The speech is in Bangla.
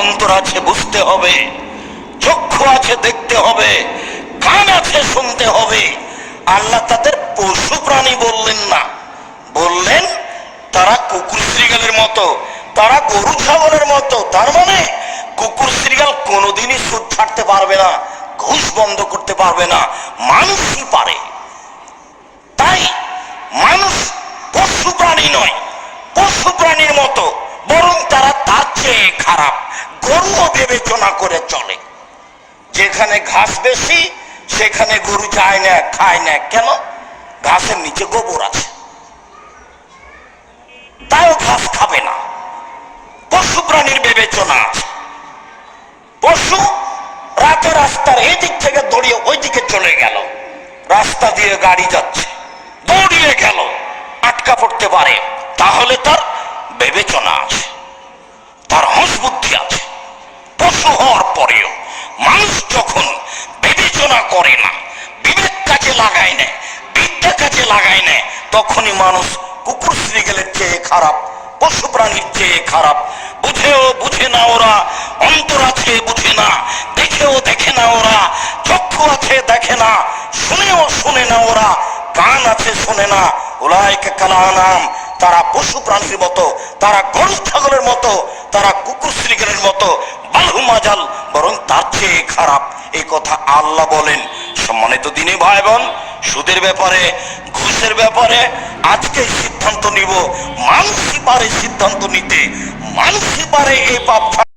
অন্তর আছে বুঝতে হবে, চক্ষু আছে দেখতে হবে, কান আছে শুনতে হবে। আল্লাহ তাদের পশু প্রাণী বললেন না, বললেন তারা কুকুর শ্রীগালের মতো, তারা গরু ছাগলের মতো। তার মানে কুকুর শ্রীগাল কোনোদিনই সুদ ছাড়তে পারবে না, ঘুষ বন্ধ করতে পারবে না, মানুষই পারে। তাই মানুষ পশু প্রাণী নয়, পশু প্রাণীর মতো, বরং তারা তার চেয়ে খারাপ। গরুও বিবেচনা করে চলে, যেখানে ঘাস বেশি সেখানে গরু যায় না, খায় না। কেন? ঘাসের নিচে গোবর আছে, তাও ঘাস খাবে না। পশু প্রাণীর বিবেচনা আছে। পশু রাতে রাস্তার এই দিক থেকে দৌড়িয়ে ওই দিকে চলে গেল, রাস্তা দিয়ে গাড়ি যাচ্ছে, দৌড়িয়ে গেল, আটকা পড়তে পারে, তাহলে তার বিবেচনা আছে, তার হুঁশ বুদ্ধি আছে। পশু হওয়ার পরেও মানুষ যখন বিবেচনা করে না, বিবেক কাজে লাগায় না, বিদ্যা কাজে লাগায় না, তখনই মানুষ কুকুর শ্রীগালের চেয়ে খারাপ, পশু প্রাণীর চেয়ে খারাপ। বুঝেও বুঝে না ওরা, অন্তর আছে বুঝে না, দেখেও দেখে না ওরা, চক্ষু আছে দেখে না, শুনেও শুনে না ওরা, কান আছে শুনে না। উলাইকা কাল আনাম, তারা পশু প্রাণীর মতো, তারা গরু ছাগলের মতো, তারা কুকুর শ্রীগালের মতো। বালহুম আযাল, বরং তার চেয়ে খারাপ। এই কথা আল্লাহ বলেন। সম্মানিত দিনী ভাই বোন, সুদের ব্যাপারে, ঘুষের ব্যাপারে আজকে সিদ্ধান্ত নিব। মানুষই পারে সিদ্ধান্ত নিতে, মানুষই পারে এই পাপ